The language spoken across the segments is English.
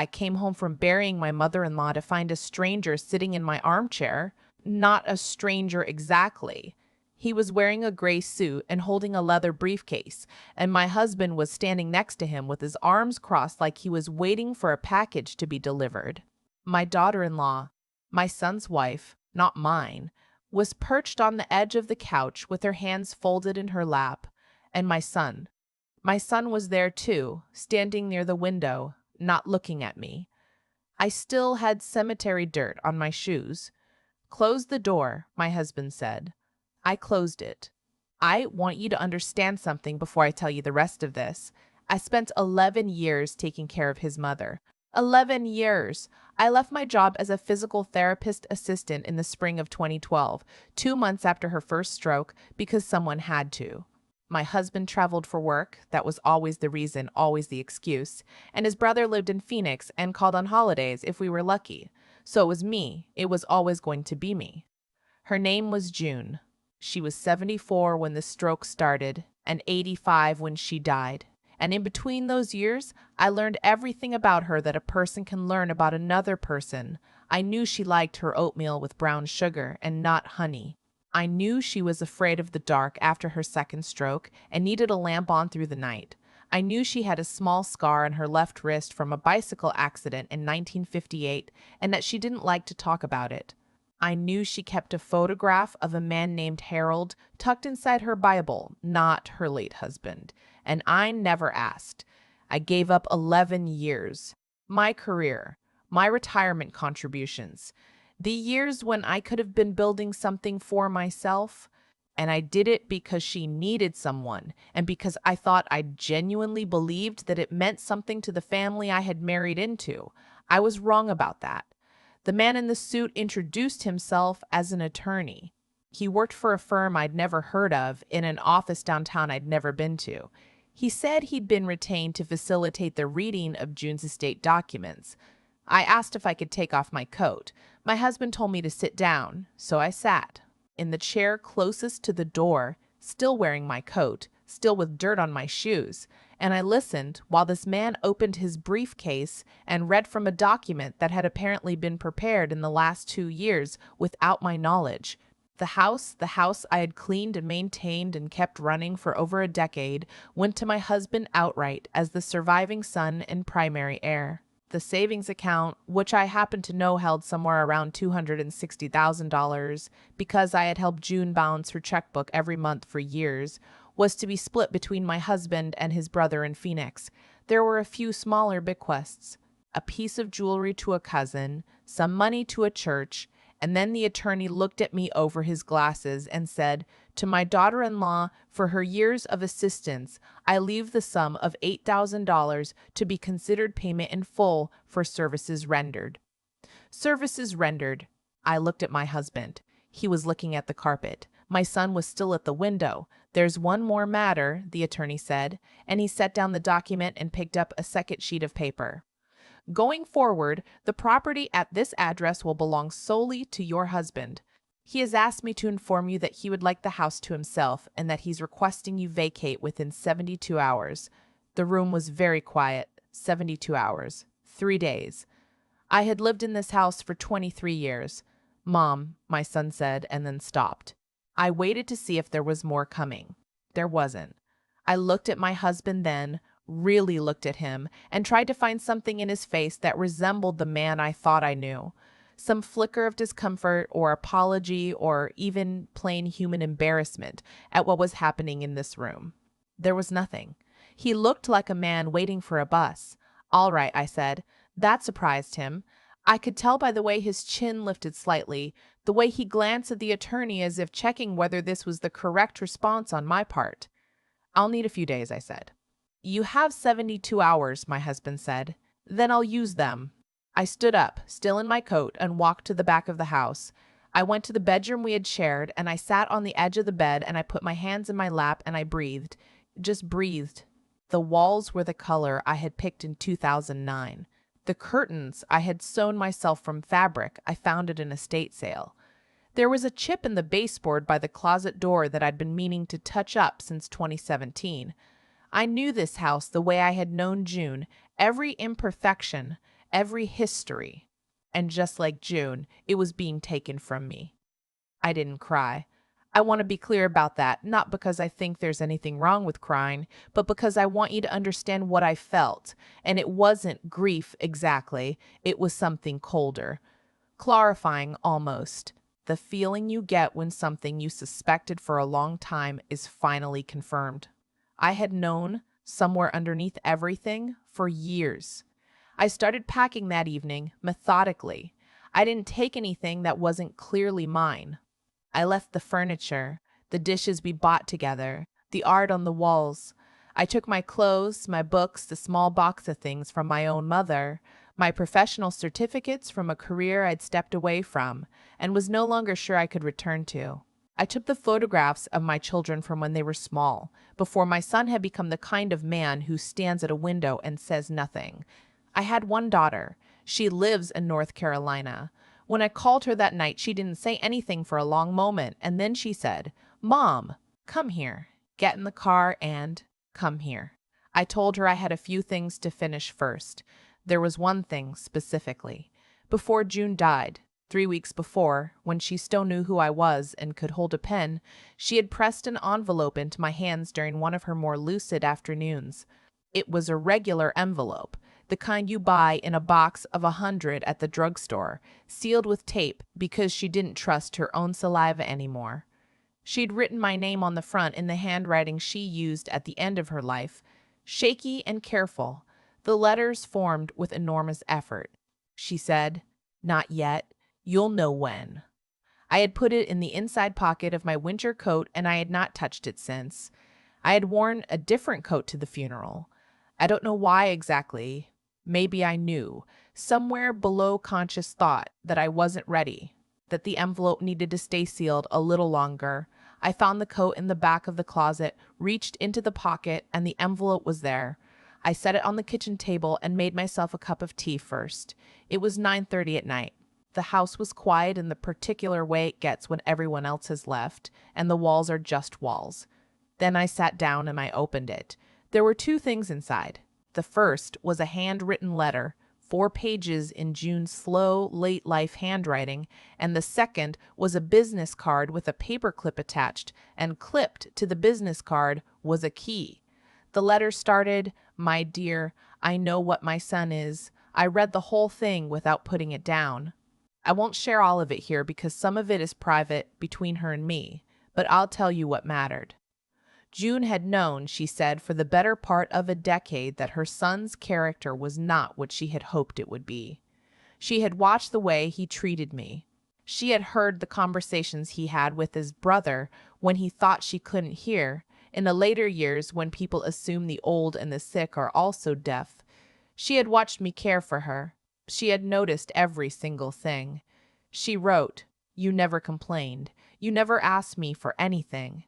I came home from burying my mother-in-law to find a stranger sitting in my armchair. Not a stranger exactly. He was wearing a gray suit and holding a leather briefcase, and my husband was standing next to him with his arms crossed like he was waiting for a package to be delivered. My daughter-in-law, my son's wife, not mine, was perched on the edge of the couch with her hands folded in her lap, and my son. My son was there too, standing near the window, not looking at me. I still had cemetery dirt on my shoes. "Close the door," my husband said. I closed it. I want you to understand something before I tell you the rest of this. I spent 11 years taking care of his mother. 11 years! I left my job as a physical therapist assistant in the spring of 2012, 2 months after her first stroke, because someone had to. My husband traveled for work, that was always the reason, always the excuse, and his brother lived in Phoenix and called on holidays if we were lucky. So it was me, it was always going to be me. Her name was June. She was 74 when the stroke started and 85 when she died. And in between those years, I learned everything about her that a person can learn about another person. I knew she liked her oatmeal with brown sugar and not honey. I knew she was afraid of the dark after her second stroke and needed a lamp on through the night. I knew she had a small scar on her left wrist from a bicycle accident in 1958 and that she didn't like to talk about it. I knew she kept a photograph of a man named Harold tucked inside her Bible, not her late husband, and I never asked. I gave up 11 years. My career, my retirement contributions, the years when I could have been building something for myself, and I did it because she needed someone, and because I thought I genuinely believed that it meant something to the family I had married into. I was wrong about that. The man in the suit introduced himself as an attorney. He worked for a firm I'd never heard of in an office downtown I'd never been to. He said he'd been retained to facilitate the reading of June's estate documents. I asked if I could take off my coat. My husband told me to sit down, so I sat, in the chair closest to the door, still wearing my coat, still with dirt on my shoes, and I listened while this man opened his briefcase and read from a document that had apparently been prepared in the last 2 years without my knowledge. The house I had cleaned and maintained and kept running for over a decade, went to my husband outright as the surviving son and primary heir. The savings account, which I happened to know held somewhere around $260,000 because I had helped June balance her checkbook every month for years, was to be split between my husband and his brother in Phoenix. There were a few smaller bequests, a piece of jewelry to a cousin, some money to a church, and then the attorney looked at me over his glasses and said, "To my daughter-in-law, for her years of assistance, I leave the sum of $8,000 to be considered payment in full for services rendered." Services rendered. I looked at my husband. He was looking at the carpet. My son was still at the window. "There's one more matter," the attorney said, and he set down the document and picked up a second sheet of paper. "Going forward, the property at this address will belong solely to your husband. He has asked me to inform you that he would like the house to himself and that he's requesting you vacate within 72 hours. The room was very quiet. 72 hours. 3 days. I had lived in this house for 23 years. "Mom," my son said, and then stopped. I waited to see if there was more coming. There wasn't. I looked at my husband then, really looked at him, and tried to find something in his face that resembled the man I thought I knew. Some flicker of discomfort or apology or even plain human embarrassment at what was happening in this room. There was nothing. He looked like a man waiting for a bus. "All right," I said. That surprised him. I could tell by the way his chin lifted slightly, the way he glanced at the attorney as if checking whether this was the correct response on my part. "I'll need a few days," I said. "You have 72 hours," my husband said. "Then I'll use them." I stood up, still in my coat, and walked to the back of the house. I went to the bedroom we had shared, and I sat on the edge of the bed, and I put my hands in my lap, and I breathed. Just breathed. The walls were the color I had picked in 2009. The curtains I had sewn myself from fabric I found at an estate sale. There was a chip in the baseboard by the closet door that I'd been meaning to touch up since 2017. I knew this house the way I had known June, every imperfection, every history. And just like June, it was being taken from me. I didn't cry. I want to be clear about that, not because I think there's anything wrong with crying, but because I want you to understand what I felt. And it wasn't grief exactly, it was something colder, clarifying almost. The feeling you get when something you suspected for a long time is finally confirmed. I had known, somewhere underneath everything, for years. I started packing that evening, methodically. I didn't take anything that wasn't clearly mine. I left the furniture, the dishes we bought together, the art on the walls. I took my clothes, my books, the small box of things from my own mother, my professional certificates from a career I'd stepped away from and was no longer sure I could return to. I took the photographs of my children from when they were small, before my son had become the kind of man who stands at a window and says nothing. I had one daughter. She lives in North Carolina. When I called her that night, she didn't say anything for a long moment, and then she said, "Mom, come here. Get in the car and come here." I told her I had a few things to finish first. There was one thing specifically. Before June died, 3 weeks before, when she still knew who I was and could hold a pen, she had pressed an envelope into my hands during one of her more lucid afternoons. It was a regular envelope, the kind you buy in a box of 100 at the drugstore, sealed with tape because she didn't trust her own saliva anymore. She'd written my name on the front in the handwriting she used at the end of her life, shaky and careful, the letters formed with enormous effort. She said, "Not yet. You'll know when." I had put it in the inside pocket of my winter coat and I had not touched it since. I had worn a different coat to the funeral. I don't know why exactly. Maybe I knew, somewhere below conscious thought, that I wasn't ready, that the envelope needed to stay sealed a little longer. I found the coat in the back of the closet, reached into the pocket, and the envelope was there. I set it on the kitchen table and made myself a cup of tea first. It was 9:30 at night. The house was quiet in the particular way it gets when everyone else has left, and the walls are just walls. Then I sat down and I opened it. There were two things inside. The first was a handwritten letter, 4 pages in June's slow, late-life handwriting, and the second was a business card with a paperclip attached, and clipped to the business card was a key. The letter started, "My dear, I know what my son is." I read the whole thing without putting it down. I won't share all of it here because some of it is private between her and me, but I'll tell you what mattered. June had known, she said, for the better part of a decade that her son's character was not what she had hoped it would be. She had watched the way he treated me. She had heard the conversations he had with his brother when he thought she couldn't hear, in the later years when people assume the old and the sick are also deaf. She had watched me care for her. She had noticed every single thing. She wrote, "You never complained. You never asked me for anything.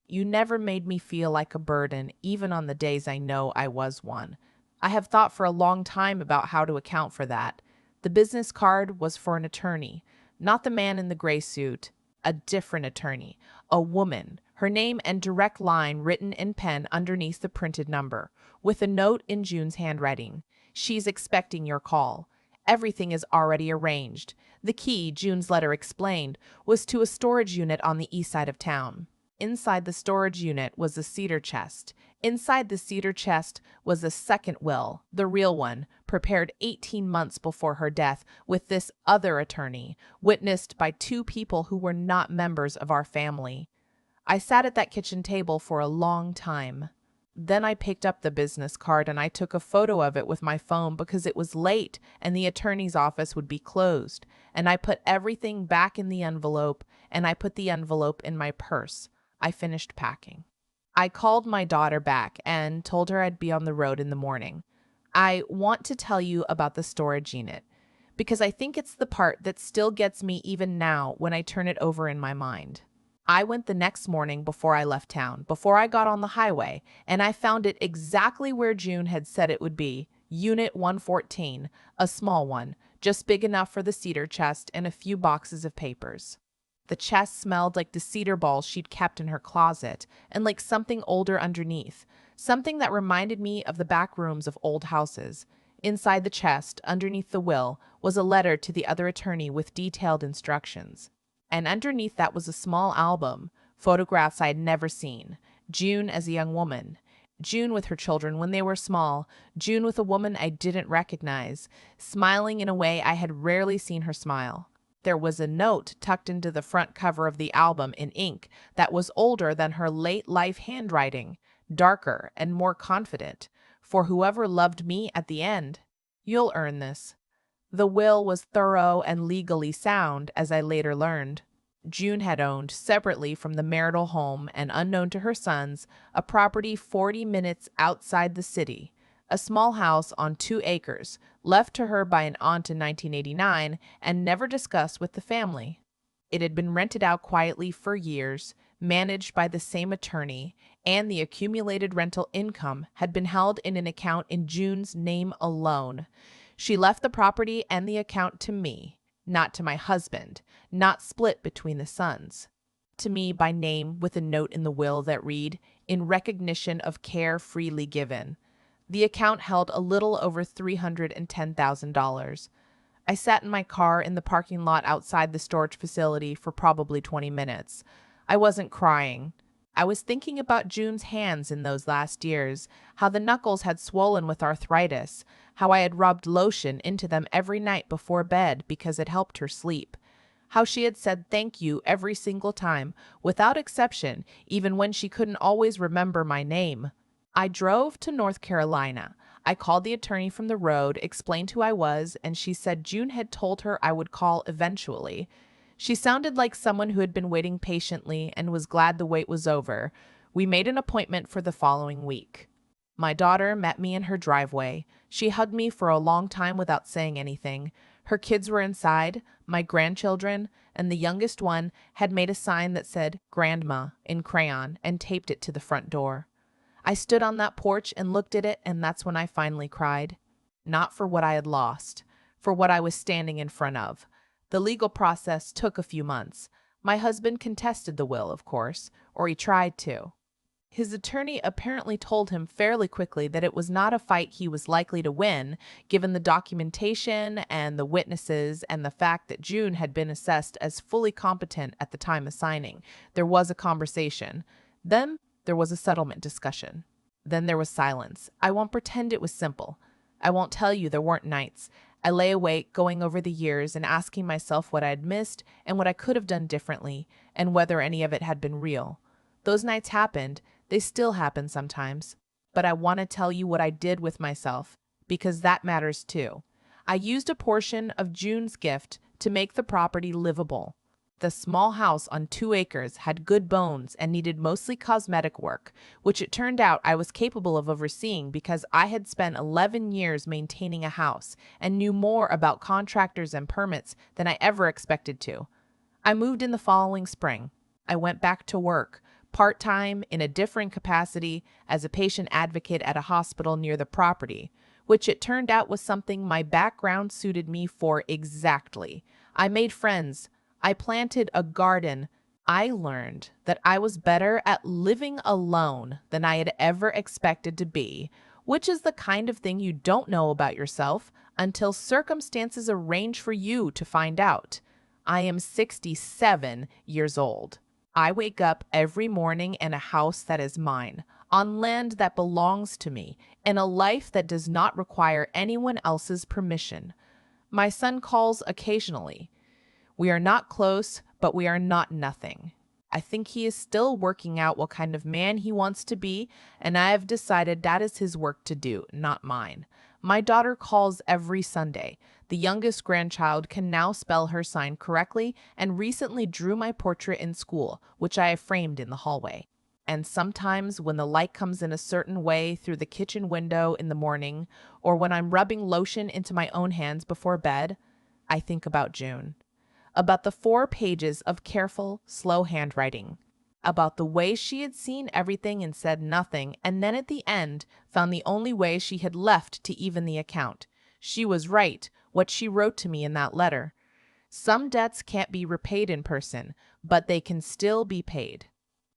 You never made me feel like a burden, even on the days I know I was one." I have thought for a long time about how to account for that. The business card was for an attorney, not the man in the gray suit, a different attorney, a woman, her name and direct line written in pen underneath the printed number, with a note in June's handwriting. "She's expecting your call. Everything is already arranged." The key, June's letter explained, was to a storage unit on the east side of town. Inside the storage unit was a cedar chest. Inside the cedar chest was a second will, the real one, prepared 18 months before her death with this other attorney, witnessed by 2 people who were not members of our family. I sat at that kitchen table for a long time. Then I picked up the business card and I took a photo of it with my phone because it was late and the attorney's office would be closed. And I put everything back in the envelope and I put the envelope in my purse. I finished packing. I called my daughter back and told her I'd be on the road in the morning. I want to tell you about the storage unit because I think it's the part that still gets me even now when I turn it over in my mind. I went the next morning before I left town, before I got on the highway, and I found it exactly where June had said it would be, Unit 114, a small one, just big enough for the cedar chest and a few boxes of papers. The chest smelled like the cedar balls she'd kept in her closet, and like something older underneath, something that reminded me of the back rooms of old houses. Inside the chest, underneath the will, was a letter to the other attorney with detailed instructions. And underneath that was a small album, photographs I had never seen. June as a young woman. June with her children when they were small. June with a woman I didn't recognize, smiling in a way I had rarely seen her smile. There was a note tucked into the front cover of the album in ink that was older than her late life handwriting, darker and more confident. For whoever loved me at the end, you'll earn this. The will was thorough and legally sound, as I later learned. June had owned, separately from the marital home and unknown to her sons, a property 40 minutes outside the city, a small house on 2 acres, left to her by an aunt in 1989 and never discussed with the family. It had been rented out quietly for years, managed by the same attorney, and the accumulated rental income had been held in an account in June's name alone. She left the property and the account to me, not to my husband, not split between the sons. To me by name with a note in the will that read, "In recognition of care freely given." The account held a little over $310,000. I sat in my car in the parking lot outside the storage facility for probably 20 minutes. I wasn't crying. I was thinking about June's hands in those last years, how the knuckles had swollen with arthritis, how I had rubbed lotion into them every night before bed because it helped her sleep, how she had said thank you every single time, without exception, even when she couldn't always remember my name. I drove to North Carolina. I called the attorney from the road, explained who I was, and she said June had told her I would call eventually. She sounded like someone who had been waiting patiently and was glad the wait was over. We made an appointment for the following week. My daughter met me in her driveway. She hugged me for a long time without saying anything. Her kids were inside, my grandchildren, and the youngest one had made a sign that said "Grandma" in crayon and taped it to the front door. I stood on that porch and looked at it, and that's when I finally cried. Not for what I had lost, for what I was standing in front of. The legal process took a few months. My husband contested the will, of course, or he tried to. His attorney apparently told him fairly quickly that it was not a fight he was likely to win, given the documentation and the witnesses and the fact that June had been assessed as fully competent at the time of signing. There was a conversation. Then there was a settlement discussion. Then there was silence. I won't pretend it was simple. I won't tell you there weren't nights. I lay awake, going over the years and asking myself what I had missed and what I could have done differently, and whether any of it had been real. Those nights happened. They still happen sometimes. But I want to tell you what I did with myself, because that matters too. I used a portion of June's gift to make the property livable. The small house on 2 acres had good bones and needed mostly cosmetic work, which it turned out I was capable of overseeing because I had spent 11 years maintaining a house and knew more about contractors and permits than I ever expected to. I moved in the following spring. I went back to work, part-time in a different capacity as a patient advocate at a hospital near the property, which it turned out was something my background suited me for exactly. I made friends. I planted a garden. I learned that I was better at living alone than I had ever expected to be, which is the kind of thing you don't know about yourself until circumstances arrange for you to find out. I am 67 years old. I wake up every morning in a house that is mine, on land that belongs to me, in a life that does not require anyone else's permission. My son calls occasionally. We are not close, but we are not nothing. I think he is still working out what kind of man he wants to be, and I have decided that is his work to do, not mine. My daughter calls every Sunday. The youngest grandchild can now spell her sign correctly and recently drew my portrait in school, which I have framed in the hallway. And sometimes when the light comes in a certain way through the kitchen window in the morning, or when I'm rubbing lotion into my own hands before bed, I think about June. About the 4 pages of careful, slow handwriting, about the way she had seen everything and said nothing, and then at the end found the only way she had left to even the account. She was right, what she wrote to me in that letter. Some debts can't be repaid in person, but they can still be paid.